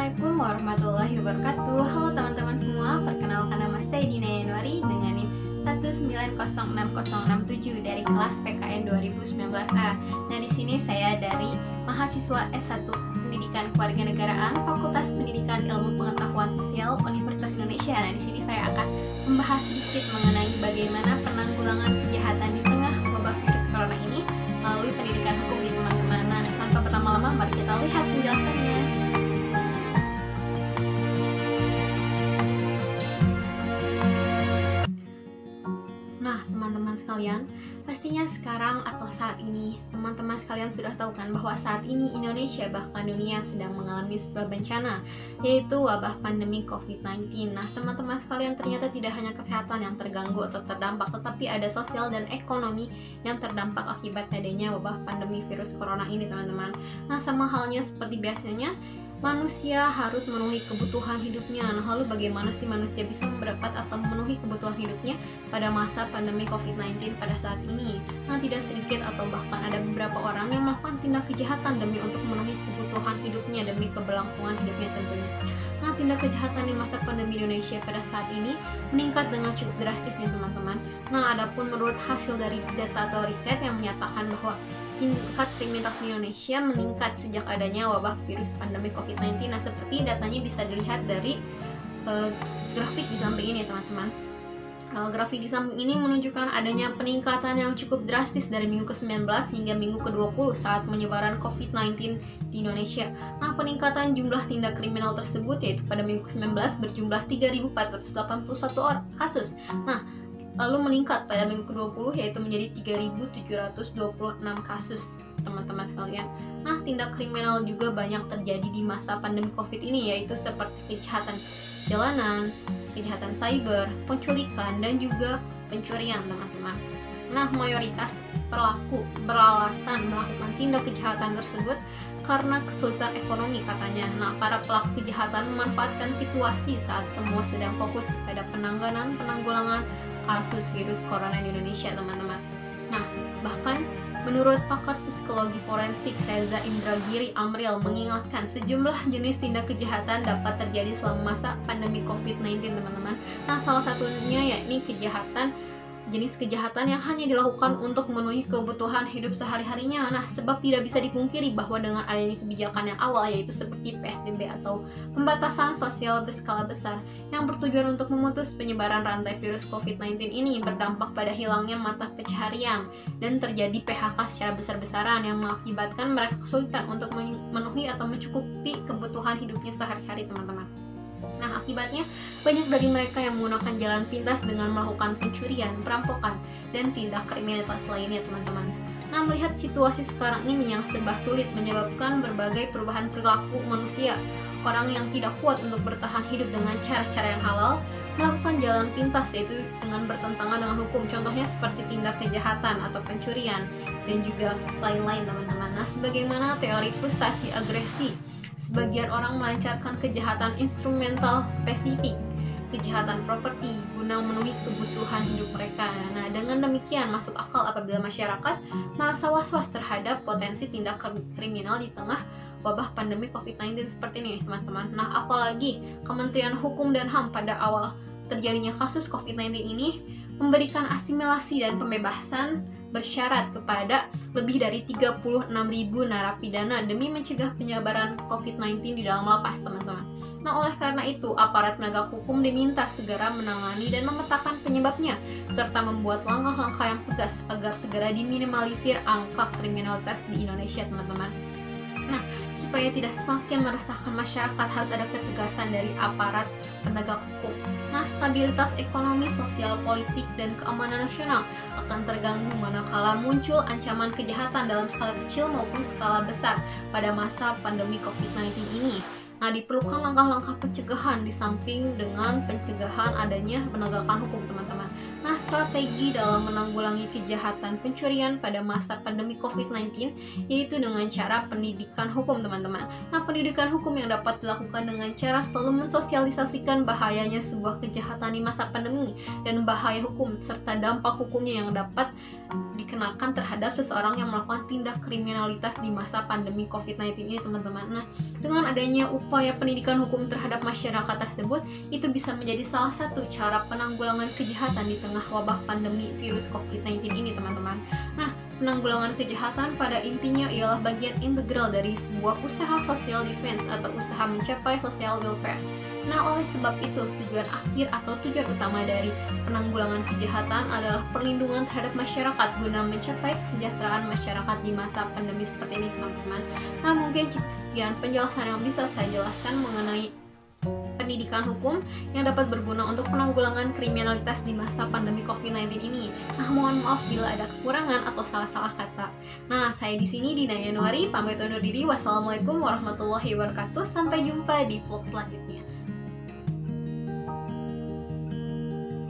Assalamualaikum warahmatullahi wabarakatuh. Halo teman-teman semua, perkenalkan nama saya Dina Yanuari dengan NIM 1906067 dari kelas PKN 2019A. Nah, di sini saya dari mahasiswa S1 Pendidikan Kewarganegaraan Fakultas Pendidikan Ilmu Pengetahuan Sosial Universitas Indonesia. Nah, di sini saya akan membahas sedikit mengenai bagaimana penanggulangan kejahatan di tengah wabah virus corona ini melalui pendidikan hukum di teman-teman. Nah, tanpa berlama-lama, mari kita lihat penjelasannya. Nah, teman-teman sekalian, pastinya sekarang atau saat ini, teman-teman sekalian sudah tahu kan bahwa saat ini Indonesia bahkan dunia sedang mengalami sebuah bencana, yaitu wabah pandemi COVID-19. Nah, teman-teman sekalian, ternyata tidak hanya kesehatan yang terganggu atau terdampak, tetapi ada sosial dan ekonomi yang terdampak akibat adanya wabah pandemi virus corona ini, teman-teman. Nah, sama halnya seperti biasanya, manusia harus memenuhi kebutuhan hidupnya. Nah, lalu bagaimana sih manusia bisa mendapat atau memenuhi kebutuhan hidupnya pada masa pandemi COVID-19 pada saat ini? Nah, tidak sedikit atau bahkan ada beberapa orang yang melakukan tindak kejahatan demi untuk memenuhi kebutuhan hidupnya, demi keberlangsungan hidupnya tentunya. Nah, tindak kejahatan di masa pandemi Indonesia pada saat ini meningkat dengan cukup drastis nih, teman-teman. Nah, adapun menurut hasil dari data atau riset yang menyatakan bahwa tingkat kriminalitas di Indonesia meningkat sejak adanya wabah virus pandemi COVID-19. Nah, seperti datanya bisa dilihat dari grafik di samping ini, teman-teman. Grafik di samping ini menunjukkan adanya peningkatan yang cukup drastis dari minggu ke-19 hingga minggu ke-20 saat penyebaran COVID-19 di Indonesia. Nah, peningkatan jumlah tindak kriminal tersebut yaitu pada minggu ke-19 berjumlah 3.481 kasus. Nah, lalu meningkat pada minggu ke-20 yaitu menjadi 3.726 kasus, teman-teman sekalian. Nah, tindak kriminal juga banyak terjadi di masa pandemi COVID ini, yaitu seperti kejahatan jalanan, kejahatan cyber, penculikan, dan juga pencurian, teman-teman. Nah, mayoritas pelaku beralasan melakukan tindak kejahatan tersebut karena kesulitan ekonomi, katanya. Nah, para pelaku kejahatan memanfaatkan situasi saat semua sedang fokus pada penanggulangan kasus virus corona di Indonesia, teman-teman. Nah, bahkan menurut pakar psikologi forensik Reza Indragiri Amril mengingatkan sejumlah jenis tindak kejahatan dapat terjadi selama masa pandemi COVID-19, teman-teman. Nah, salah satunya yakni jenis kejahatan yang hanya dilakukan untuk memenuhi kebutuhan hidup sehari-harinya. Nah, sebab tidak bisa dipungkiri bahwa dengan adanya kebijakan yang awal, yaitu seperti PSBB atau pembatasan sosial berskala besar yang bertujuan untuk memutus penyebaran rantai virus COVID-19 ini, berdampak pada hilangnya mata pencaharian dan terjadi PHK secara besar-besaran yang mengakibatkan mereka kesulitan untuk memenuhi atau mencukupi kebutuhan hidupnya sehari-hari, teman-teman. Nah, akibatnya banyak dari mereka yang menggunakan jalan pintas dengan melakukan pencurian, perampokan, dan tindak kriminalitas lainnya, teman-teman. Nah, melihat situasi sekarang ini yang serba sulit menyebabkan berbagai perubahan perilaku manusia, orang yang tidak kuat untuk bertahan hidup dengan cara-cara yang halal, melakukan jalan pintas yaitu dengan bertentangan dengan hukum, contohnya seperti tindak kejahatan atau pencurian, dan juga lain-lain, teman-teman. Nah, sebagaimana teori frustasi agresi, sebagian orang melancarkan kejahatan instrumental spesifik, kejahatan properti, guna memenuhi kebutuhan hidup mereka. Nah, dengan demikian masuk akal apabila masyarakat merasa was-was terhadap potensi tindak kriminal di tengah wabah pandemi COVID-19 seperti ini, teman-teman. Nah, apalagi Kementerian Hukum dan HAM pada awal terjadinya kasus COVID-19 ini memberikan asimilasi dan pembebasan bersyarat kepada lebih dari 36.000 narapidana demi mencegah penyebaran COVID-19 di dalam lapas, teman-teman. Nah, oleh karena itu, aparat penegak hukum diminta segera menangani dan memetakan penyebabnya, serta membuat langkah-langkah yang tegas agar segera diminimalisir angka kriminalitas di Indonesia, teman-teman. Nah, supaya tidak semakin meresahkan masyarakat, harus ada ketegasan dari aparat penegak hukum. Nah, stabilitas ekonomi, sosial, politik, dan keamanan nasional akan terganggu manakala muncul ancaman kejahatan dalam skala kecil maupun skala besar pada masa pandemi COVID-19 ini. Nah, diperlukan langkah-langkah pencegahan di samping dengan pencegahan adanya penegakan hukum, teman-teman. Nah, strategi dalam menanggulangi kejahatan pencurian pada masa pandemi COVID-19 yaitu dengan cara pendidikan hukum, teman-teman. Nah, pendidikan hukum yang dapat dilakukan dengan cara selalu mensosialisasikan bahayanya sebuah kejahatan di masa pandemi dan bahaya hukum serta dampak hukumnya yang dapat dikenakan terhadap seseorang yang melakukan tindak kriminalitas di masa pandemi COVID-19 ini, teman-teman. Nah, dengan adanya upaya pendidikan hukum terhadap masyarakat tersebut, itu bisa menjadi salah satu cara penanggulangan kejahatan di tengah wabah pandemi virus COVID-19 ini, teman-teman. Nah, penanggulangan kejahatan pada intinya ialah bagian integral dari sebuah usaha social defense atau usaha mencapai social welfare. Nah, oleh sebab itu, tujuan akhir atau tujuan utama dari penanggulangan kejahatan adalah perlindungan terhadap masyarakat guna mencapai kesejahteraan masyarakat di masa pandemi seperti ini, teman-teman. Nah, mungkin sekian penjelasan yang bisa saya jelaskan mengenai pendidikan hukum yang dapat berguna untuk penanggulangan kriminalitas di masa pandemi COVID-19 ini. Nah, mohon maaf bila ada kekurangan atau salah-salah kata. Nah, saya di sini Dina Yanuari, pamit undur diri. Wassalamualaikum warahmatullahi wabarakatuh. Sampai jumpa di vlog selanjutnya.